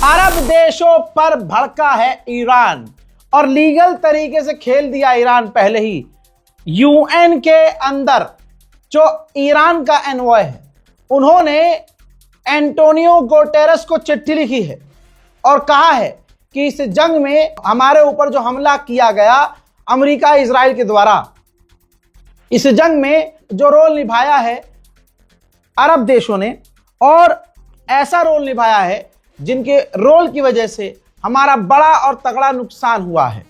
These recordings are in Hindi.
अरब देशों पर भड़का है ईरान और लीगल तरीके से खेल दिया ईरान पहले ही। यूएन के अंदर जो ईरान का एनवॉय है, उन्होंने एंटोनियो गुटेरेस को चिट्ठी लिखी है और कहा है कि इस जंग में हमारे ऊपर जो हमला किया गया अमेरिका इजराइल के द्वारा, इस जंग में जो रोल निभाया है अरब देशों ने, और ऐसा रोल निभाया है जिनके रोल की वजह से हमारा बड़ा और तगड़ा नुकसान हुआ है,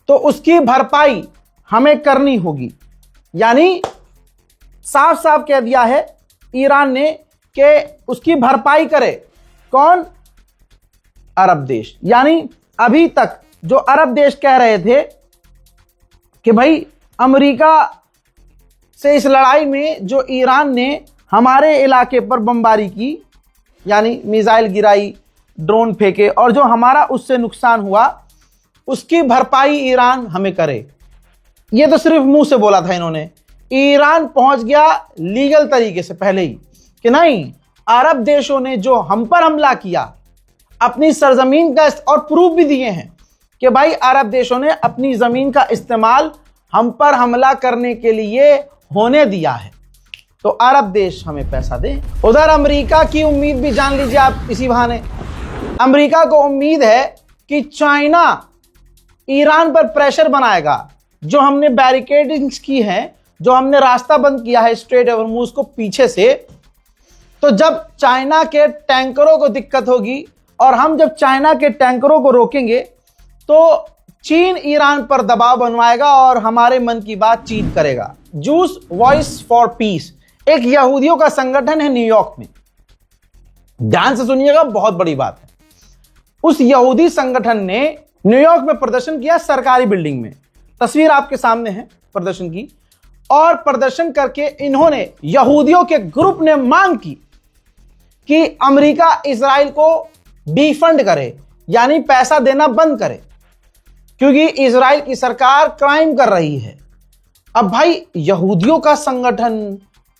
तो उसकी भरपाई हमें करनी होगी। यानी साफ साफ कह दिया है ईरान ने कि उसकी भरपाई करे कौन? अरब देश। यानी अभी तक जो अरब देश कह रहे थे कि भाई अमेरिका से इस लड़ाई में जो ईरान ने हमारे इलाके पर बमबारी की, यानी मिसाइल गिराई, ड्रोन फेंके, और जो हमारा उससे नुकसान हुआ उसकी भरपाई ईरान हमें करे। ये तो सिर्फ मुंह से बोला था इन्होंने। ईरान पहुंच गया लीगल तरीके से पहले ही कि नहीं, अरब देशों ने जो हम पर हमला किया अपनी सरजमीन का, और प्रूफ भी दिए हैं कि भाई अरब देशों ने अपनी जमीन का इस्तेमाल हम पर हमला करने के लिए होने दिया है, तो अरब देश हमें पैसा दे। उधर अमेरिका की उम्मीद भी जान लीजिए आप इसी बहाने। अमेरिका को उम्मीद है कि चाइना ईरान पर प्रेशर बनाएगा। जो हमने बैरिकेडिंग्स की हैं, जो हमने रास्ता बंद किया है स्ट्रेट ऑफ हॉर्मुज को पीछे से, तो जब चाइना के टैंकरों को दिक्कत होगी और हम जब चाइना के टैंकरों को रोकेंगे तो चीन ईरान पर दबाव बनवाएगा और हमारे मन की बात चीन करेगा। जूस वॉइस फॉर पीस एक यहूदियों का संगठन है न्यूयॉर्क में, ध्यान से सुनिएगा, बहुत बड़ी बात है। उस यहूदी संगठन ने न्यूयॉर्क में प्रदर्शन किया सरकारी बिल्डिंग में, तस्वीर आपके सामने है प्रदर्शन की, और प्रदर्शन करके इन्होंने, यहूदियों के ग्रुप ने मांग की कि अमेरिका इजराइल को डिफंड करे, यानी पैसा देना बंद करे, क्योंकि इजराइल की सरकार क्राइम कर रही है। अब भाई यहूदियों का संगठन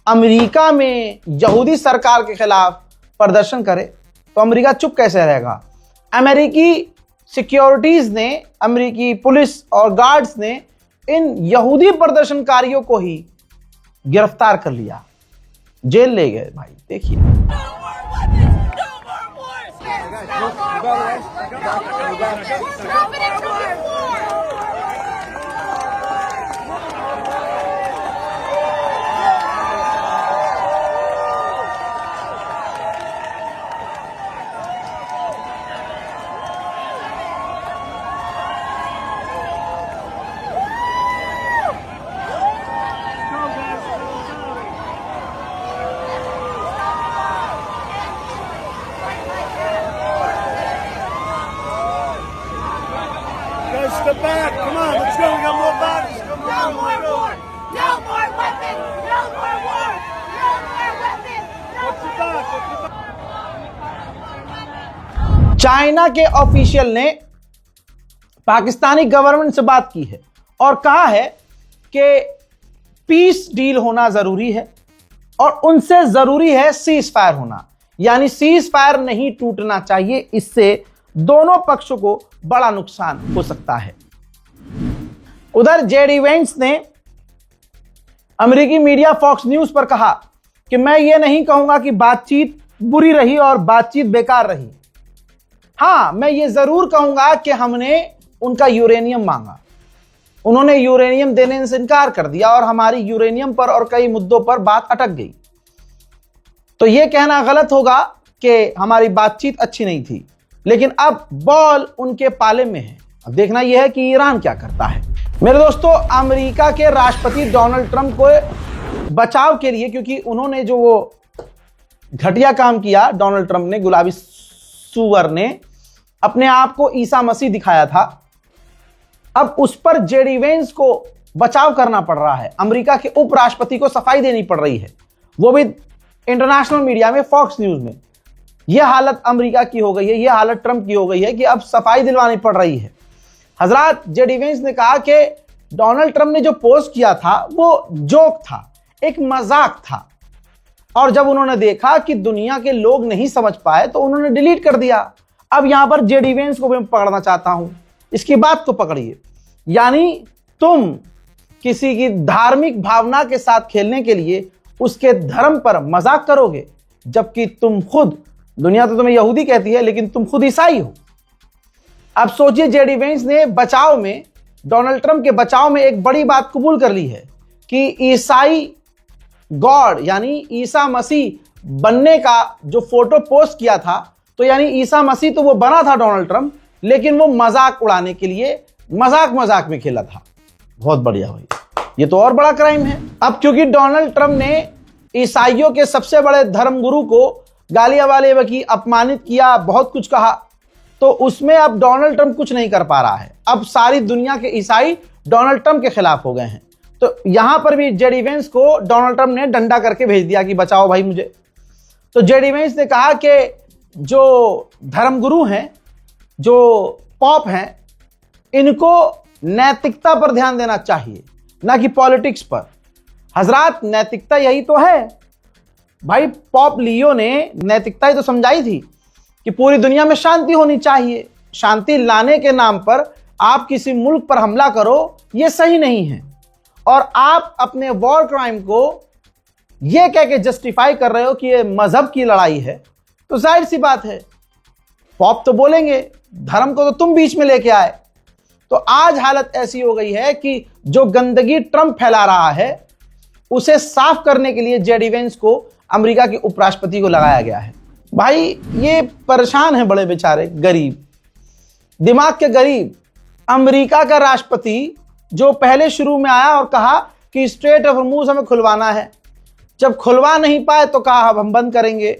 अमेरिका में यहूदी सरकार के खिलाफ प्रदर्शन करे तो अमेरिका चुप कैसे रहेगा? अमेरिकी सिक्योरिटीज ने, अमेरिकी पुलिस और गार्ड्स ने इन यहूदी प्रदर्शनकारियों को ही गिरफ्तार कर लिया, जेल ले गए। भाई देखिए, Step back, come on, let's go, we got more bodies, come on. No more war! No more weapons! No more war! No more weapons! No more war! China के ऑफिशियल ने पाकिस्तानी गवर्नमेंट से बात की है और कहा है कि पीस डील होना जरूरी है और उनसे जरूरी है सीज फायर होना, यानी सीज फायर नहीं टूटना चाहिए, इससे दोनों पक्षों को बड़ा नुकसान हो सकता है। उधर जेडी वेंस ने अमेरिकी मीडिया फॉक्स न्यूज पर कहा कि मैं ये नहीं कहूंगा कि बातचीत बुरी रही और बातचीत बेकार रही। हां, मैं ये जरूर कहूंगा कि हमने उनका यूरेनियम मांगा, उन्होंने यूरेनियम देने से इनकार कर दिया और हमारी यूरेनियम पर और कई मुद्दों पर बात अटक गई। तो यह कहना गलत होगा कि हमारी बातचीत अच्छी नहीं थी, लेकिन अब बॉल उनके पाले में है। अब देखना यह है कि ईरान क्या करता है। मेरे दोस्तों, अमेरिका के राष्ट्रपति डोनाल्ड ट्रंप को बचाव के लिए, क्योंकि उन्होंने जो वो घटिया काम किया, डोनाल्ड ट्रंप ने, गुलाबी सुअर ने अपने आप को ईसा मसीह दिखाया था, अब उस पर जेडी वेंस को बचाव करना पड़ रहा है। अमेरिका के उपराष्ट्रपति को सफाई देनी पड़ रही है, वो भी इंटरनेशनल मीडिया में, फॉक्स न्यूज में। यह हालत अमेरिका की हो गई है, यह हालत ट्रंप की हो गई है कि अब सफाई दिलवानी पड़ रही है। हजरात, जेडी वेंस ने कहा कि डोनाल्ड ट्रंप ने जो पोस्ट किया था वो जोक था, एक मजाक था, और जब उन्होंने देखा कि दुनिया के लोग नहीं समझ पाए तो उन्होंने डिलीट कर दिया। अब यहां पर जेडी वेंस को भी मैं पकड़ना चाहता हूं, इसकी बात को पकड़िए। यानी तुम किसी की धार्मिक भावना के साथ खेलने के लिए उसके धर्म पर मजाक करोगे, जबकि तुम खुद, दुनिया तो तुम्हें यहूदी कहती है लेकिन तुम खुद ईसाई हो। अब सोचिए, जेडी वेंस ने बचाव में, डोनाल्ड ट्रंप के बचाव में एक बड़ी बात कबूल कर ली है कि ईसाई गॉड यानी ईसा मसीह बनने का जो फोटो पोस्ट किया था, तो यानी ईसा मसीह तो वो बना था डोनाल्ड ट्रंप, लेकिन वो मजाक उड़ाने के लिए मजाक में खेला था। बहुत बढ़िया भाई, ये तो और बड़ा क्राइम है। अब क्योंकि डोनाल्ड ट्रंप ने ईसाइयों के सबसे बड़े धर्मगुरु को गालियां वाले बकी, अपमानित किया, बहुत कुछ कहा, तो उसमें अब डोनाल्ड ट्रंप कुछ नहीं कर पा रहा है। अब सारी दुनिया के ईसाई डोनाल्ड ट्रंप के खिलाफ हो गए हैं। तो यहां पर भी जेडी वेंस को डोनाल्ड ट्रंप ने डंडा करके भेज दिया कि बचाओ भाई मुझे। तो जेडी वेंस ने कहा कि जो धर्मगुरु हैं, जो पॉप हैं, इनको नैतिकता पर ध्यान देना चाहिए, ना कि पॉलिटिक्स पर। हजरात, नैतिकता यही तो है भाई। पॉप लियो ने नैतिकता ही तो समझाई थी कि पूरी दुनिया में शांति होनी चाहिए। शांति लाने के नाम पर आप किसी मुल्क पर हमला करो, यह सही नहीं है। और आप अपने वॉर क्राइम को यह कह के जस्टिफाई कर रहे हो कि यह मजहब की लड़ाई है, तो जाहिर सी बात है पॉप तो बोलेंगे, धर्म को तो तुम बीच में लेके आए। तो आज हालत ऐसी हो गई है कि जो गंदगी ट्रंप फैला रहा है, उसे साफ करने के लिए जेडी वेंस को अमेरिका के उपराष्ट्रपति को लगाया गया है। भाई ये परेशान है, बड़े बेचारे, गरीब, दिमाग के गरीब। अमेरिका का राष्ट्रपति जो पहले शुरू में आया और कहा कि स्ट्रेट ऑफ हॉर्मुज़ हमें खुलवाना है, जब खुलवा नहीं पाए तो कहा अब हम बंद करेंगे।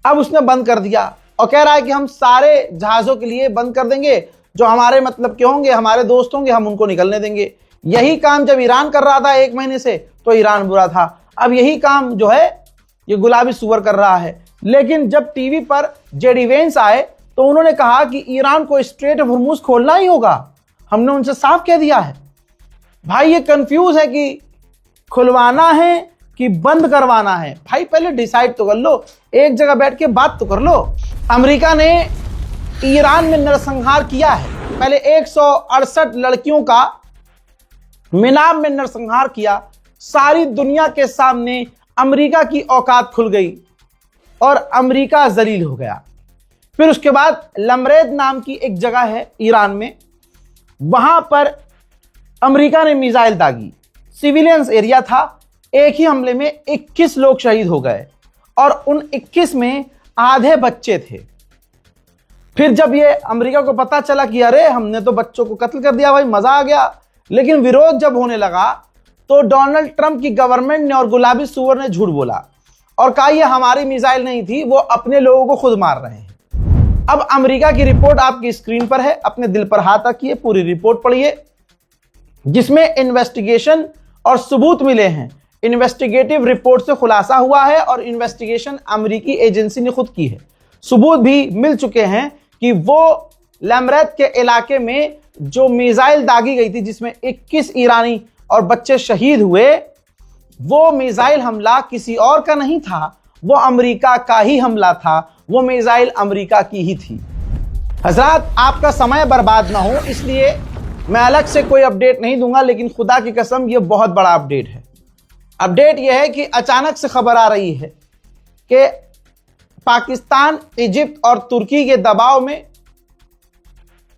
अब उसने बंद कर दिया और कह रहा है कि हम सारे जहाजों के लिए बंद कर देंगे, जो हमारे मतलब के होंगे, हमारे दोस्त होंगे, हम उनको निकलने देंगे। यही काम जब ईरान कर रहा था 1 महीने से, तो ईरान बुरा था। अब यही काम जो है ये गुलाबी सुअर कर रहा है। लेकिन जब टीवी पर जेडी वेंस आए तो उन्होंने कहा कि ईरान को स्ट्रेट ऑफ हॉर्मुज़ खोलना ही होगा, हमने उनसे साफ कह दिया है। भाई ये कंफ्यूज है कि खुलवाना है कि बंद करवाना है। भाई पहले डिसाइड तो कर लो, एक जगह बैठ के बात तो कर लो। अमेरिका ने ईरान में नरसंहार किया है, पहले 168 लड़कियों का मिनाब में नरसंहार किया। सारी दुनिया के सामने अमेरिका की औकात खुल गई और अमेरिका जलील हो गया। फिर उसके बाद लमरेद नाम की एक जगह है ईरान में, वहां पर अमेरिका ने मिसाइल दागी, सिविलियंस एरिया था। एक ही हमले में 21 लोग शहीद हो गए और उन 21 में आधे बच्चे थे। फिर जब ये अमेरिका को पता चला कि अरे हमने तो बच्चों को कत्ल कर दिया, भाई मजा आ गया। लेकिन विरोध जब होने लगा तो डोनाल्ड ट्रंप की गवर्नमेंट ने और गुलाबी सुअर ने झूठ बोला और कहा ये हमारी मिसाइल नहीं थी, वो अपने लोगों को खुद मार रहे हैं। अब अमेरिका की रिपोर्ट आपकी स्क्रीन पर है, अपने दिल पर हाथ रखिए, पूरी रिपोर्ट पढ़िए, जिसमें इन्वेस्टिगेशन और सबूत मिले हैं। इन्वेस्टिगेटिव रिपोर्ट से खुलासा हुआ है और इन्वेस्टिगेशन अमेरिकी एजेंसी ने खुद की है। सबूत भी मिल चुके हैं कि वो लमरेद के इलाके में जो मिसाइल दागी गई थी, जिसमें 21 ईरानी और बच्चे शहीद हुए, वो मिसाइल हमला किसी और का नहीं था, वो अमेरिका का ही हमला था। वो मिसाइल अमेरिका की ही थी। हजरात, आपका समय बर्बाद ना हो इसलिए मैं अलग से कोई अपडेट नहीं दूंगा, लेकिन खुदा की कसम ये बहुत बड़ा अपडेट है। अपडेट यह है कि अचानक से खबर आ रही है कि पाकिस्तान, इजिप्ट और तुर्की के दबाव में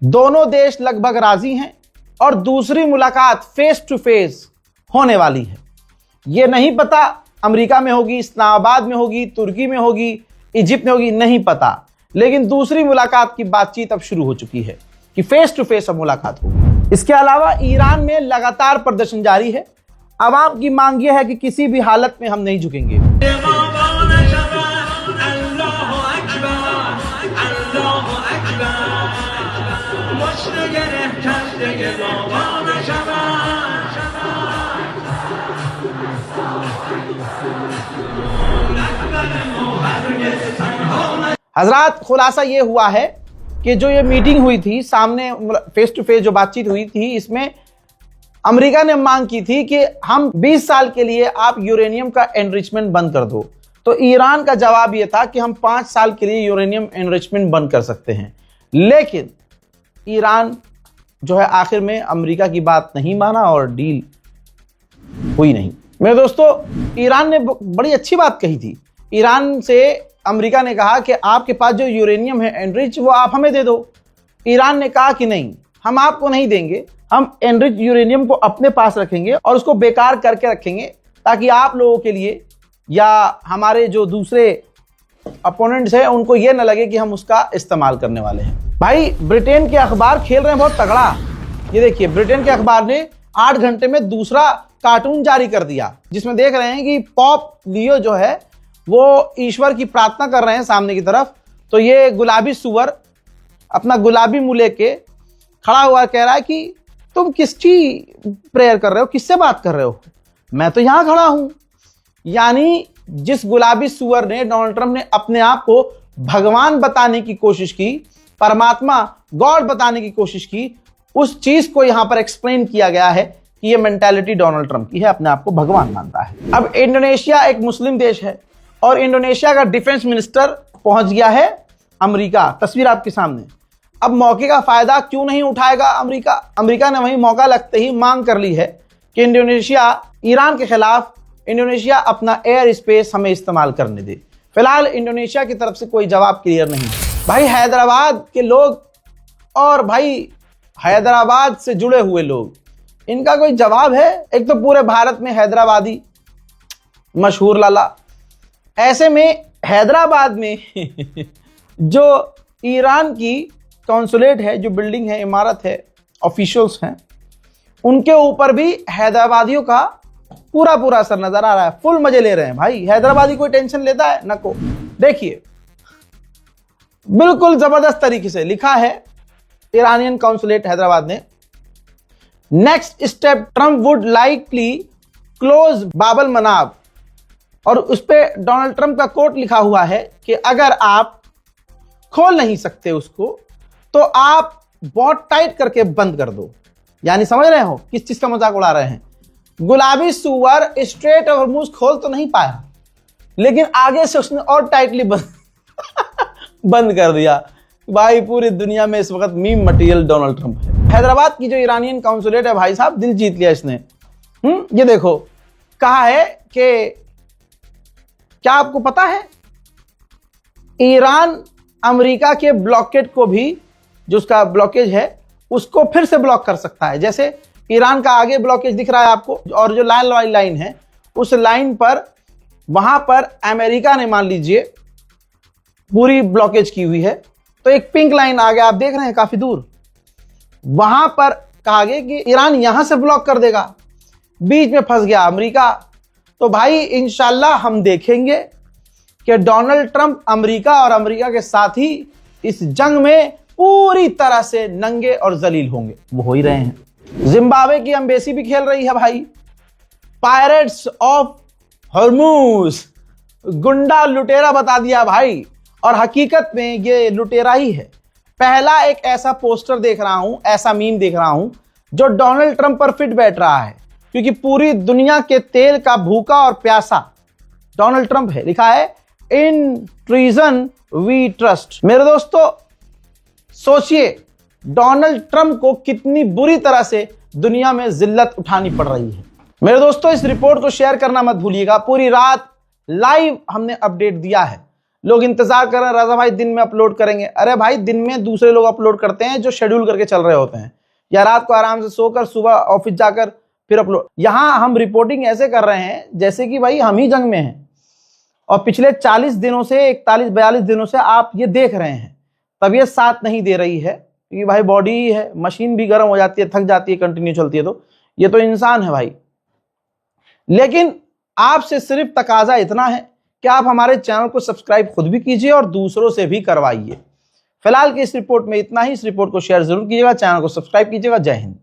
दोनों देश लगभग राजी हैं और दूसरी मुलाकात फेस टू फेस होने वाली है। यह नहीं पता अमेरिका में होगी, इस्लामाबाद में होगी, तुर्की में होगी, इजिप्ट में होगी, नहीं पता। लेकिन दूसरी मुलाकात की बातचीत अब शुरू हो चुकी है कि फेस टू फेस अब मुलाकात होगी। इसके अलावा ईरान में लगातार प्रदर्शन जारी है। अवाम की मांग यह है कि किसी भी हालत में हम नहीं झुकेंगे। हजरात, खुलासा ये हुआ है कि जो ये मीटिंग हुई थी, सामने फेस टू फेस जो बातचीत हुई थी, इसमें अमेरिका ने मांग की थी कि हम 20 साल के लिए आप यूरेनियम का एनरिचमेंट बंद कर दो। तो ईरान का जवाब यह था कि हम 5 साल के लिए यूरेनियम एनरिचमेंट बंद कर सकते हैं। लेकिन ईरान जो है आखिर में अमेरिका की बात नहीं माना और डील हुई नहीं। मेरे दोस्तों, ईरान ने बड़ी अच्छी बात कही थी। ईरान से अमेरिका ने कहा कि आपके पास जो यूरेनियम है एनरिच, वो आप हमें दे दो। ईरान ने कहा कि नहीं, हम आपको नहीं देंगे, हम एनरिच यूरेनियम को अपने पास रखेंगे और उसको बेकार करके रखेंगे, ताकि आप लोगों के लिए या हमारे जो दूसरे अपोनेंट्स हैं उनको ये ना लगे कि हम उसका इस्तेमाल करने वाले हैं। भाई, ब्रिटेन के अखबार खेल रहे हैं बहुत तगड़ा। ये देखिए, ब्रिटेन के अखबार ने 8 घंटे में दूसरा कार्टून जारी कर दिया, जिसमें देख रहे हैं कि पॉप लियो जो है वो ईश्वर की प्रार्थना कर रहे हैं सामने की तरफ। तो ये गुलाबी सुअर अपना गुलाबी मुंह लेके खड़ा हुआ कह रहा है कि तुम किसकी प्रेयर कर रहे हो, किससे बात कर रहे हो, मैं तो यहां खड़ा हूं। यानी जिस गुलाबी सुअर ने, डोनाल्ड ट्रंप ने अपने आप को भगवान बताने की कोशिश की, परमात्मा गॉड बताने की कोशिश की, उस चीज को यहां पर एक्सप्लेन किया गया है कि ये मेंटालिटी डोनाल्ड ट्रंप की है, अपने आप को भगवान मानता है। अब इंडोनेशिया एक मुस्लिम देश है और इंडोनेशिया का डिफेंस मिनिस्टर पहुंच गया है अमेरिका। तस्वीर आपके सामने। अब मौके का फायदा क्यों नहीं उठाएगा अमेरिका? अमेरिका ने वहीं मौका लगते ही मांग कर ली है कि इंडोनेशिया, ईरान के खिलाफ इंडोनेशिया अपना एयर स्पेस हमें इस्तेमाल करने दे। फिलहाल इंडोनेशिया की तरफ से कोई जवाब क्लियर नहीं है। भाई, हैदराबाद के लोग और भाई हैदराबाद से जुड़े हुए लोग, इनका कोई जवाब है? एक तो पूरे भारत में हैदराबादी मशहूर लाला, ऐसे में हैदराबाद में जो ईरान की कॉन्सुलेट है, जो बिल्डिंग है, इमारत है, ऑफिशियल्स हैं, उनके ऊपर भी हैदराबादियों का पूरा पूरा असर नजर आ रहा है। फुल मजे ले रहे हैं भाई। हैदराबादी कोई टेंशन लेता है ना को। देखिए, बिल्कुल जबरदस्त तरीके से लिखा है ईरानियन कॉन्सुलेट हैदराबाद ने, next step Trump would likely close बाबल मनाब। और उस पर डोनाल्ड ट्रंप का कोट लिखा हुआ है कि अगर आप खोल नहीं सकते उसको तो आप बहुत टाइट करके बंद कर दो। यानी समझ रहे हो किस चीज का मजाक उड़ा रहे हैं? गुलाबी सुअर स्ट्रेट हॉर्मूज खोल तो नहीं पाया, लेकिन आगे से उसने और टाइटली बंद कर दिया। भाई, पूरी दुनिया में इस वक्त मीम मटेरियल डोनाल्ड ट्रंप है। हैदराबाद की जो ईरानियन कॉन्सुलेट है, भाई साहब, दिल जीत लिया इसने। ये देखो, कहा है कि क्या आपको पता है ईरान अमेरिका के ब्लॉकेट को भी, जो उसका ब्लॉकेज है, उसको फिर से ब्लॉक कर सकता है। जैसे ईरान का आगे ब्लॉकेज दिख रहा है आपको, और जो लाइन है, उस लाइन पर वहां पर अमेरिका ने मान लीजिए पूरी ब्लॉकेज की हुई है, तो एक पिंक लाइन आ गया, आप देख रहे हैं काफी दूर, वहां पर कहा गया कि ईरान यहां से ब्लॉक कर देगा। बीच में फंस गया अमेरिका। तो भाई, इंशाल्लाह हम देखेंगे कि डोनाल्ड ट्रंप अमेरिका और अमेरिका के साथ ही इस जंग में पूरी तरह से नंगे और जलील होंगे। वो हो ही रहे हैं। जिम्बाब्वे की एम्बेसी भी खेल रही है भाई। पायरेट्स ऑफ हॉर्मूज, गुंडा लुटेरा बता दिया भाई, और हकीकत में ये लुटेरा ही है। पहला एक ऐसा पोस्टर देख रहा हूं, ऐसा मीम देख रहा हूं जो डोनाल्ड ट्रंप पर फिट बैठ रहा है, क्योंकि पूरी दुनिया के तेल का भूखा और प्यासा डोनाल्ड ट्रंप है। लिखा है इन ट्रीजन वी ट्रस्ट। मेरे दोस्तों, सोचिए डोनाल्ड ट्रंप को कितनी बुरी तरह से दुनिया में जिल्लत उठानी पड़ रही है। मेरे दोस्तों, इस रिपोर्ट को शेयर करना मत भूलिएगा। पूरी रात लाइव हमने अपडेट दिया है। लोग इंतजार कर रहे हैं, रजा भाई दिन में अपलोड करेंगे। अरे भाई, दिन में दूसरे लोग अपलोड करते हैं जो शेड्यूल करके चल रहे होते हैं, या रात को आराम से सोकर सुबह ऑफिस जाकर फिर अपलोड। यहां हम रिपोर्टिंग ऐसे कर रहे हैं जैसे कि भाई हम ही जंग में हैं, और पिछले 40 दिनों से 41-42 दिनों से आप ये देख रहे हैं। तबीयत साथ नहीं दे रही है, क्योंकि भाई बॉडी ही है, मशीन भी गर्म हो जाती है, थक जाती है, कंटिन्यू चलती है, तो ये तो इंसान है भाई। लेकिन आपसे सिर्फ तकाजा इतना है कि आप हमारे चैनल को सब्सक्राइब खुद भी कीजिए और दूसरों से भी करवाइए। फिलहाल की इस रिपोर्ट में इतना ही। इस रिपोर्ट को शेयर जरूर कीजिएगा, चैनल को सब्सक्राइब कीजिएगा। जय हिंद।